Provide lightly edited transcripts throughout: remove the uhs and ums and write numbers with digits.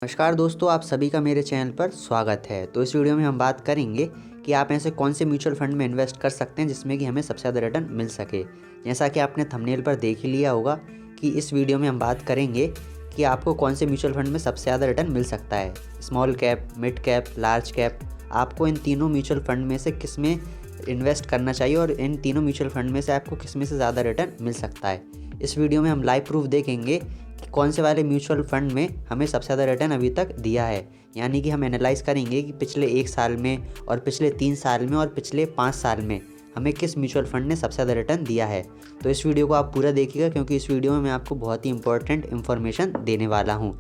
नमस्कार दोस्तों, आप सभी का मेरे चैनल पर स्वागत है। तो इस वीडियो में हम बात करेंगे कि आप ऐसे कौन से म्यूचुअल फंड में इन्वेस्ट कर सकते हैं जिसमें कि हमें सबसे ज़्यादा रिटर्न मिल सके। जैसा कि आपने थंबनेल पर देख ही लिया होगा कि इस वीडियो में हम बात करेंगे कि आपको कौन से म्यूचुअल फंड में सबसे ज़्यादा रिटर्न मिल सकता है। Small cap, mid cap, large cap, आपको इन तीनों म्यूचुअल फंड में से किस में इन्वेस्ट करना चाहिए और इन तीनों म्यूचुअल फंड में से आपको किस में से ज़्यादा रिटर्न मिल सकता है। इस वीडियो में हम लाइव प्रूफ देखेंगे कि कौन से वाले म्यूचुअल फंड में हमें सबसे ज़्यादा रिटर्न अभी तक दिया है। यानी कि हम एनालाइज़ करेंगे कि पिछले 1 साल में और पिछले 3 साल में और पिछले 5 साल में हमें किस म्यूचुअल फंड ने सबसे ज़्यादा रिटर्न दिया है। तो इस वीडियो को आप पूरा देखिएगा क्योंकि इस वीडियो में मैं आपको बहुत ही इंपॉर्टेंट इन्फॉर्मेशन देने वाला हूँ।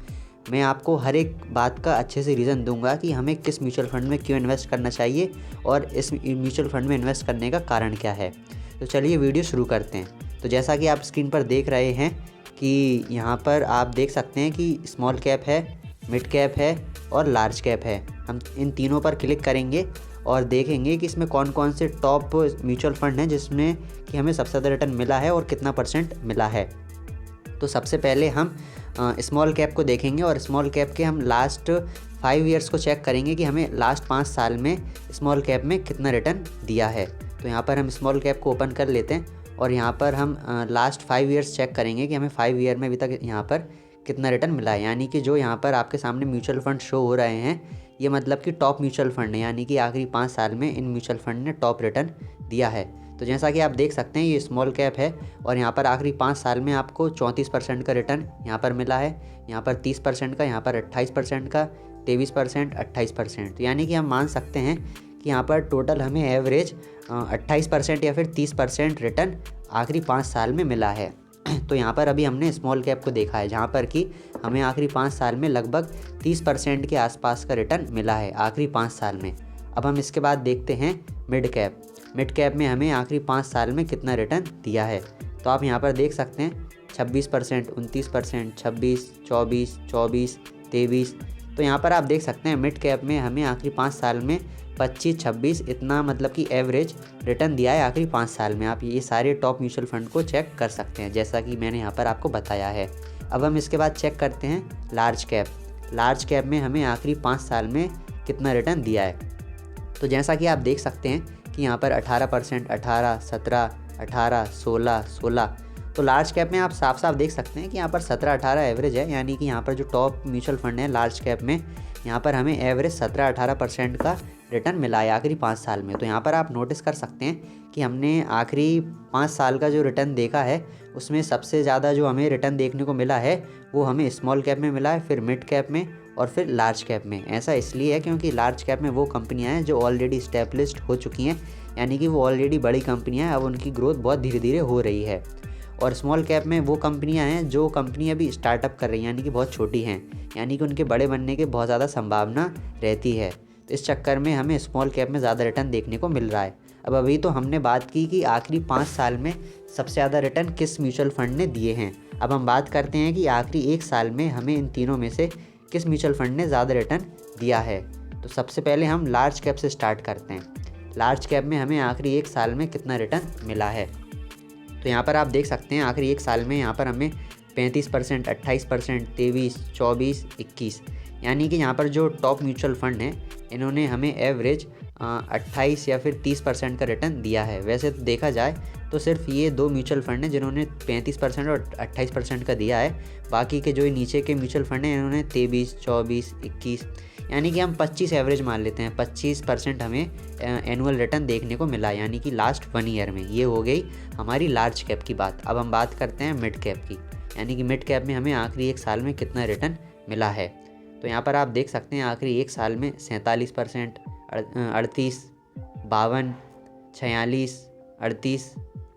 मैं आपको हर एक बात का अच्छे से रीज़न दूंगा कि हमें किस म्यूचुअल फंड में क्यों इन्वेस्ट करना चाहिए और इस म्यूचुअल फंड में इन्वेस्ट करने का कारण क्या है। तो चलिए वीडियो शुरू करते हैं। तो जैसा कि आप स्क्रीन पर देख रहे हैं कि यहाँ पर आप देख सकते हैं कि स्मॉल कैप है, मिड कैप है और लार्ज कैप है। हम इन तीनों पर क्लिक करेंगे और देखेंगे कि इसमें कौन कौन से टॉप म्यूचुअल फंड हैं जिसमें कि हमें सबसे ज़्यादा रिटर्न मिला है और कितना परसेंट मिला है। तो सबसे पहले हम स्मॉल कैप को देखेंगे और स्मॉल कैप के हम लास्ट 5 ईयर्स को चेक करेंगे कि हमें लास्ट 5 साल में स्मॉल कैप में कितना रिटर्न दिया है। तो यहाँ पर हम स्मॉल कैप को ओपन कर लेते हैं और यहाँ पर हम लास्ट 5 ईयर्स चेक करेंगे कि हमें 5 ईयर में अभी तक यहाँ पर कितना रिटर्न मिला है। यानी कि जो यहाँ पर आपके सामने म्यूचुअल फंड शो हो रहे हैं, ये मतलब कि टॉप म्यूचुअल फंड है, यानी कि आखिरी 5 साल में इन म्यूचुअल फंड ने टॉप रिटर्न दिया है। तो जैसा कि आप देख सकते हैं ये स्मॉल कैप है और यहाँ पर आखिरी 5 साल में आपको 34% का रिटर्न यहाँ पर मिला है, यहाँ पर 30% का, यहाँ पर 28% का, 23%, 28%। यानी कि हम मान सकते हैं कि यहाँ पर टोटल हमें एवरेज 28% या फिर 30% रिटर्न आखिरी 5 साल में मिला है। तो यहाँ पर अभी हमने स्मॉल कैप को देखा है जहाँ पर कि हमें आखिरी 5 साल में लगभग 30% के आसपास का रिटर्न मिला है आखिरी 5 साल में। अब हम इसके बाद देखते हैं मिड कैप। मिड कैप में हमें आखिरी 5 साल में कितना रिटर्न दिया है। तो आप यहाँ पर देख सकते हैं 26%, 29%, 26, 24, 24, 23। तो यहाँ पर आप देख सकते हैं मिड कैप में हमें आखिरी 5 साल में 25, 26 इतना मतलब कि एवरेज रिटर्न दिया है आखिरी 5 साल में। आप ये सारे टॉप म्यूचुअल फंड को चेक कर सकते हैं जैसा कि मैंने यहाँ पर आपको बताया है। अब हम इसके बाद चेक करते हैं लार्ज कैप। लार्ज कैप में हमें आखिरी 5 साल में कितना रिटर्न दिया है। तो जैसा कि आप देख सकते हैं कि यहाँ पर 18%, 18, 17, 18, 16, 16। तो लार्ज कैप में आप साफ साफ देख सकते हैं कि यहाँ पर 17, 18 एवरेज है। यानी कि यहाँ पर जो टॉप म्यूचुअल फंड है लार्ज कैप में, यहाँ पर हमें एवरेज 17-18% का रिटर्न मिला है आखिरी 5 साल में। तो यहाँ पर आप नोटिस कर सकते हैं कि हमने आखिरी 5 साल का जो रिटर्न देखा है उसमें सबसे ज़्यादा जो हमें रिटर्न देखने को मिला है वो हमें स्मॉल कैप में मिला है, फिर मिड कैप में और फिर लार्ज कैप में। ऐसा इसलिए है क्योंकि लार्ज कैप में वो कंपनियां हैं जो ऑलरेडी इस्टेब्लिश्ड हो चुकी हैं, यानी कि वो ऑलरेडी बड़ी कंपनियां हैं, अब उनकी ग्रोथ बहुत धीरे धीरे हो रही है। और स्मॉल कैप में वो कंपनियां हैं जो कंपनी अभी स्टार्टअप कर रही हैं, यानी कि बहुत छोटी हैं, यानी कि उनके बड़े बनने की बहुत ज़्यादा संभावना रहती है। तो इस चक्कर में हमें स्मॉल कैप में ज़्यादा रिटर्न देखने को मिल रहा है। अब अभी तो हमने बात की कि आखिरी 5 साल में सबसे ज़्यादा रिटर्न किस म्यूचुअल फंड ने दिए हैं। अब हम बात करते हैं कि आखिरी 1 साल में हमें इन तीनों में से किस म्यूचुअल फंड ने ज़्यादा रिटर्न दिया है। तो सबसे पहले हम लार्ज कैप से स्टार्ट करते हैं। लार्ज कैप में हमें आखिरी 1 साल में कितना रिटर्न मिला है। तो यहाँ पर आप देख सकते हैं आखिरी 1 साल में यहाँ पर हमें 35%, 28%, 23, 24, 21। यानी कि यहाँ पर जो टॉप म्यूचुअल फंड हैं इन्होंने हमें एवरेज 28 या फिर 30% का रिटर्न दिया है। वैसे तो देखा जाए तो सिर्फ ये 2 म्यूचुअल फंड हैं जिन्होंने 35% और 28% का दिया है। बाकी के जो नीचे के म्यूचुअल फंड हैं इन्होंने 23, 24, 21, यानी कि हम 25 एवरेज मान लेते हैं। 25% हमें एनुअल रिटर्न देखने को मिला, यानी कि लास्ट 1 ईयर में। ये हो गई हमारी लार्ज कैप की बात। अब हम बात करते हैं मिड कैप की, यानी कि मिड कैप में हमें आखिरी 1 साल में कितना रिटर्न मिला है। तो यहाँ पर आप देख सकते हैं आखिरी 1 साल में 47%, 38, 52, 46, 38,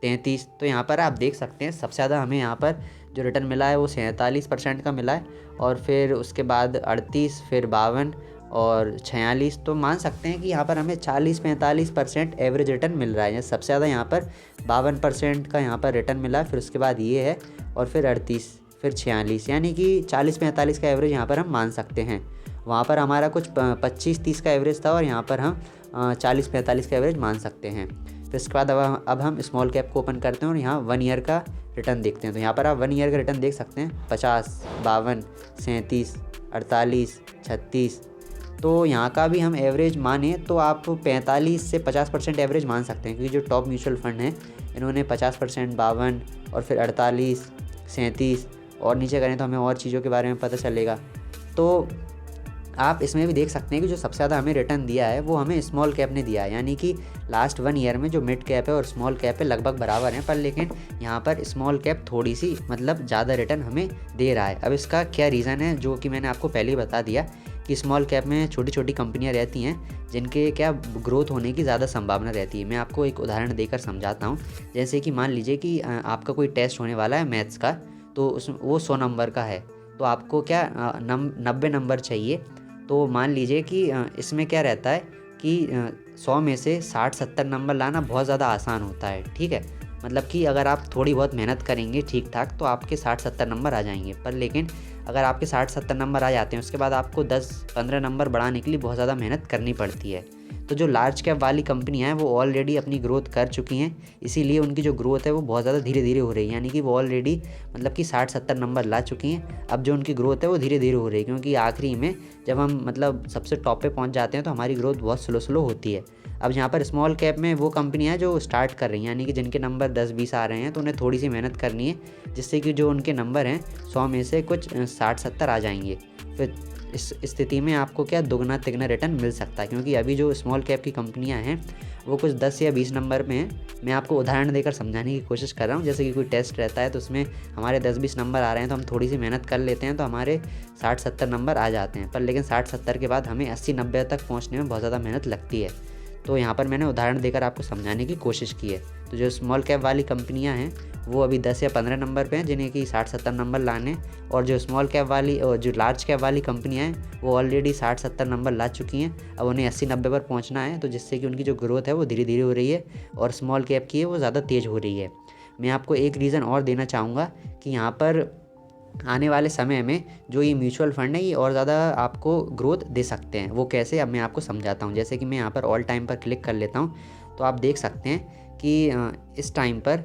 33। तो यहाँ पर आप देख सकते हैं सबसे ज़्यादा हमें यहाँ पर जो रिटर्न मिला है वो 47% का मिला है और फिर उसके बाद 38, फिर 52 और 46। तो मान सकते हैं कि यहाँ पर हमें 40-45% एवरेज रिटर्न मिल रहा है। सबसे ज़्यादा यहाँ पर 52% का यहाँ पर रिटर्न मिला है, फिर उसके बाद ये है और फिर 38, फिर 46, यानी कि 40-45 का एवरेज यहाँ पर हम मान सकते हैं। वहाँ पर हमारा कुछ 25-30 का एवरेज था और यहाँ पर हम 40-45 का एवरेज मान सकते हैं। फिर इसके बाद अब हम स्मॉल कैप को ओपन करते हैं और यहाँ 1 ईयर का रिटर्न देखते हैं। तो यहाँ पर आप 1 ईयर का रिटर्न देख सकते हैं 50, 52, 37, 48, 36। तो यहाँ का भी हम एवरेज माने तो आप 45 से 50% एवरेज मान सकते हैं, क्योंकि जो टॉप म्यूचुअल फंड हैं इन्होंने 50%, 52 और फिर 48, 37 और नीचे करें तो हमें और चीज़ों के बारे में पता चलेगा। तो आप इसमें भी देख सकते हैं कि जो सबसे ज़्यादा हमें रिटर्न दिया है वो हमें स्मॉल कैप ने दिया है, यानी कि लास्ट 1 ईयर में जो मिड कैप है और स्मॉल कैप है लगभग बराबर हैं, पर लेकिन यहाँ पर स्मॉल कैप थोड़ी सी मतलब ज़्यादा रिटर्न हमें दे रहा है। अब इसका क्या रीज़न है, जो कि मैंने आपको पहले ही बता दिया कि स्मॉल कैप में छोटी छोटी कंपनियाँ रहती हैं जिनके क्या ग्रोथ होने की ज़्यादा संभावना रहती है। मैं आपको एक उदाहरण देकर समझाता हूँ। जैसे कि मान लीजिए कि आपका कोई टेस्ट होने वाला है मैथ्स का, तो वो 100 नंबर का है, तो आपको क्या 90 नंबर चाहिए। तो मान लीजिए कि इसमें क्या रहता है कि 100 में से 60-70 नंबर लाना बहुत ज़्यादा आसान होता है, ठीक है। मतलब कि अगर आप थोड़ी बहुत मेहनत करेंगे ठीक ठाक तो आपके 60-70 नंबर आ जाएंगे। पर लेकिन अगर आपके 60-70 नंबर आ जाते हैं उसके बाद आपको 10-15 नंबर बढ़ाने के लिए बहुत ज़्यादा मेहनत करनी पड़ती है। तो जो लार्ज कैप वाली कंपनियां हैं वो ऑलरेडी अपनी ग्रोथ कर चुकी हैं, इसीलिए उनकी जो ग्रोथ है वो बहुत ज़्यादा धीरे धीरे हो रही है, यानी कि वो ऑलरेडी मतलब कि 60-70 नंबर ला चुकी हैं। अब जो उनकी ग्रोथ है वो धीरे धीरे हो रही है, क्योंकि आखिरी में जब हम मतलब सबसे टॉप पे पहुंच जाते हैं तो हमारी ग्रोथ बहुत स्लो होती है। अब यहाँ पर स्मॉल कैप में वो कंपनियां जो स्टार्ट कर रही हैं, यानी कि जिनके नंबर 10-20 आ रहे हैं, तो उन्हें थोड़ी सी मेहनत करनी है, जिससे कि जो उनके नंबर हैं 100 में से कुछ 60-70 आ जाएंगे। फिर इस स्थिति में आपको क्या दुगना तिगना रिटर्न मिल सकता है, क्योंकि अभी जो स्मॉल कैप की कंपनियां हैं वो कुछ 10 या 20 नंबर में हैं। मैं आपको उदाहरण देकर समझाने की कोशिश कर रहा हूँ। जैसे कि कोई टेस्ट रहता है तो उसमें हमारे 10-20 नंबर आ रहे हैं, तो हम थोड़ी सी मेहनत कर लेते हैं तो हमारे 60-70 नंबर आ जाते हैं। पर लेकिन 60-70 के बाद हमें 80-90 तक पहुँचने में बहुत ज़्यादा मेहनत लगती है। तो यहाँ पर मैंने उदाहरण देकर आपको समझाने की कोशिश की है। तो जो स्मॉल कैप वाली कंपनियां हैं वो अभी 10 या 15 नंबर पे हैं, जिन्हें कि 60-70 नंबर लाने, और जो स्मॉल कैप वाली और जो लार्ज कैप वाली कंपनियां हैं वो ऑलरेडी 60-70 नंबर ला चुकी हैं। अब उन्हें 80-90 पर पहुंचना है, तो जिससे कि उनकी जो ग्रोथ है वो धीरे धीरे हो रही है और स्मॉल कैप की है वो ज़्यादा तेज़ हो रही है। मैं आपको एक रीज़न और देना चाहूँगा कि यहाँ पर आने वाले समय में जो ये म्यूचुअल फंड है ये और ज़्यादा आपको ग्रोथ दे सकते हैं। वो कैसे, अब मैं आपको समझाता हूँ। जैसे कि मैं यहाँ पर ऑल टाइम पर क्लिक कर लेता हूँ, तो आप देख सकते हैं कि इस टाइम पर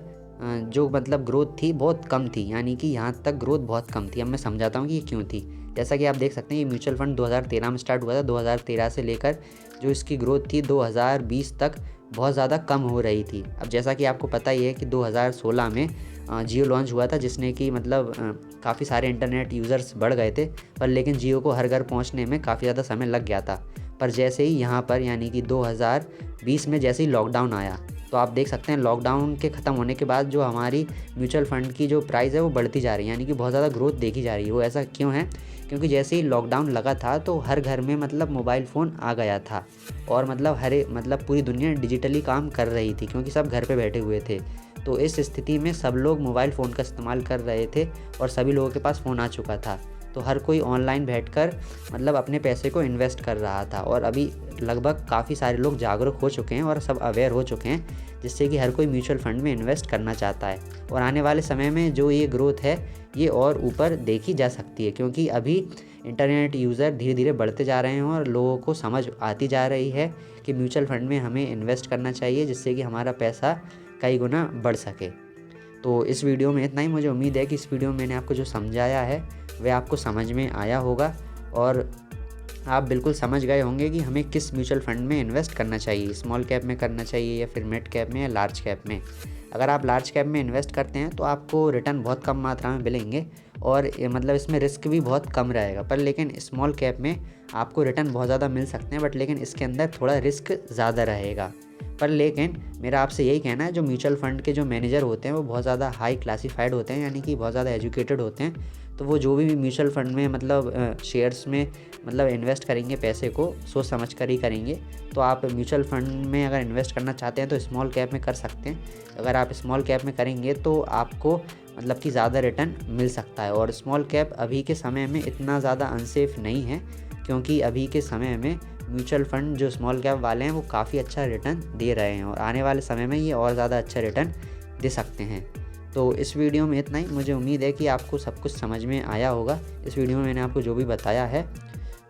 जो मतलब ग्रोथ थी बहुत कम थी, यानी कि यहाँ तक ग्रोथ बहुत कम थी। अब मैं समझाता हूँ कि ये क्यों थी। जैसा कि आप देख सकते हैं ये म्यूचुअल फंड 2013 में स्टार्ट हुआ था। 2013 से लेकर जो इसकी ग्रोथ थी 2020 तक बहुत ज़्यादा कम हो रही थी। अब जैसा कि आपको पता ही है कि 2016 में जियो लॉन्च हुआ था, जिसने कि मतलब काफ़ी सारे इंटरनेट यूज़र्स बढ़ गए थे, पर लेकिन जियो को हर घर पहुंचने में काफ़ी ज़्यादा समय लग गया था। पर जैसे ही यहाँ पर यानी कि 2020 में जैसे ही लॉकडाउन आया, तो आप देख सकते हैं लॉकडाउन के ख़त्म होने के बाद जो हमारी म्यूचुअल फंड की जो प्राइस है वो बढ़ती जा रही है, यानी कि बहुत ज़्यादा ग्रोथ देखी जा रही है। वो ऐसा क्यों है, क्योंकि जैसे ही लॉकडाउन लगा था तो हर घर में मतलब मोबाइल फ़ोन आ गया था, और मतलब पूरी दुनिया डिजिटली काम कर रही थी, क्योंकि सब घर पे बैठे हुए थे। तो इस स्थिति में सब लोग मोबाइल फ़ोन का इस्तेमाल कर रहे थे और सभी लोगों के पास फ़ोन आ चुका था। तो हर कोई ऑनलाइन बैठकर मतलब अपने पैसे को इन्वेस्ट कर रहा था, और अभी लगभग काफ़ी सारे लोग जागरूक हो चुके हैं और सब अवेयर हो चुके हैं, जिससे कि हर कोई म्यूचुअल फंड में इन्वेस्ट करना चाहता है। और आने वाले समय में जो ये ग्रोथ है ये और ऊपर देखी जा सकती है, क्योंकि अभी इंटरनेट यूज़र धीरे धीरे बढ़ते जा रहे हैं और लोगों को समझ आती जा रही है कि म्यूचुअल फंड में हमें इन्वेस्ट करना चाहिए, जिससे कि हमारा पैसा कई गुना बढ़ सके। तो इस वीडियो में इतना ही। मुझे उम्मीद है कि इस वीडियो में मैंने आपको जो समझाया है वह आपको समझ में आया होगा, और आप बिल्कुल समझ गए होंगे कि हमें किस म्यूचुअल फंड में इन्वेस्ट करना चाहिए, स्मॉल कैप में करना चाहिए या फिर मिड कैप में या लार्ज कैप में। अगर आप लार्ज कैप में इन्वेस्ट करते हैं तो आपको रिटर्न बहुत कम मात्रा में मिलेंगे, और मतलब इसमें रिस्क भी बहुत कम रहेगा। पर लेकिन स्मॉल कैप में आपको रिटर्न बहुत ज़्यादा मिल सकते हैं, बट लेकिन इसके अंदर थोड़ा रिस्क ज़्यादा रहेगा। पर लेकिन मेरा आपसे यही कहना है, जो म्यूचुअल फंड के जो मैनेजर होते हैं वो बहुत ज़्यादा हाई क्लासीफाइड होते हैं, यानी कि बहुत ज़्यादा एजुकेटेड होते हैं। तो वो जो भी म्यूचुअल फंड में मतलब शेयर्स में मतलब इन्वेस्ट करेंगे, पैसे को सोच समझ कर ही करेंगे। तो आप म्यूचुअल फंड में अगर इन्वेस्ट करना चाहते हैं तो स्मॉल कैप में कर सकते हैं। अगर आप स्मॉल कैप में करेंगे तो आपको मतलब कि ज़्यादा रिटर्न मिल सकता है। और स्मॉल कैप अभी के समय में इतना ज़्यादा अनसेफ नहीं है, क्योंकि अभी के समय में म्यूचुअल फंड जो स्मॉल कैप वाले हैं वो काफ़ी अच्छा रिटर्न दे रहे हैं, और आने वाले समय में ये और ज़्यादा अच्छा रिटर्न दे सकते हैं। तो इस वीडियो में इतना ही। मुझे उम्मीद है कि आपको सब कुछ समझ में आया होगा। इस वीडियो में मैंने आपको जो भी बताया है,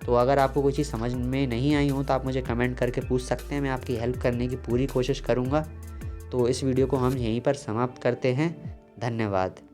तो अगर आपको कोई चीज़ समझ में नहीं आई हो तो आप मुझे कमेंट करके पूछ सकते हैं, मैं आपकी हेल्प करने की पूरी कोशिश करूँगा। तो इस वीडियो को हम यहीं पर समाप्त करते हैं। धन्यवाद।